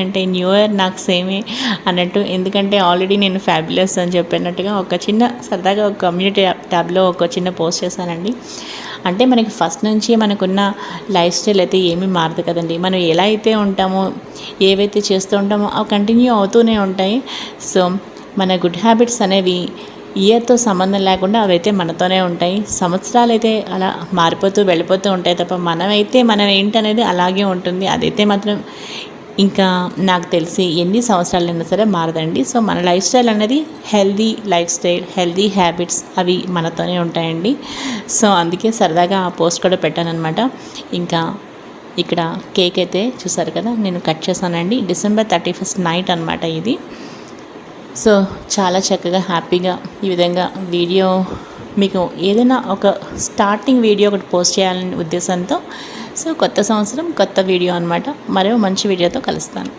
అంటే new year నాకు సేమే అన్నట్టు. ఎందుకంటే ఆల్రెడీ నేను ఫ్యాబులస్ అని చెప్పినట్టుగా ఒక చిన్న సరదాగా ఒక కమ్యూనిటీ ట్యాబ్లో ఒక చిన్న పోస్ట్ చేశానండి. అంటే మనకి ఫస్ట్ నుంచి మనకున్న లైఫ్ స్టైల్ అయితే ఏమీ మారదు కదండి. మనం ఎలా అయితే ఉంటామో, ఏవైతే చేస్తూ ఉంటామో అవి కంటిన్యూ అవుతూనే ఉంటాయి. సో మన గుడ్ హ్యాబిట్స్ అనేవి ఇయర్తో సంబంధం లేకుండా అవైతే మనతోనే ఉంటాయి. సంవత్సరాలు అయితే అలా మారిపోతూ వెళ్ళిపోతూ ఉంటాయి తప్ప మనం ఏంటనేది అలాగే ఉంటుంది. అదైతే మాత్రం ఇంకా నాకు తెలిసి ఎన్ని సంవత్సరాలైనా సరే మారదండి. సో మన లైఫ్ స్టైల్ అనేది healthy life style, healthy habits అవి మనతోనే ఉంటాయండి. సో అందుకే సరదాగా ఆ పోస్ట్ కూడా పెట్టానన్నమాట. ఇంకా ఇక్కడ కేక్ అయితే చూసారు కదా, నేను కట్ చేశానండి. December 31st నైట్ అనమాట ఇది. సో చాలా చక్కగా హ్యాపీగా ఈ విధంగా వీడియో మీకు ఏదైనా ఒక స్టార్టింగ్ వీడియో ఒకటి పోస్ట్ చేయాలనే ఉద్దేశంతో. సో కొత్త సంవత్సరం కొత్త వీడియో అనమాట. మరో మంచి వీడియోతో కలుస్తాను.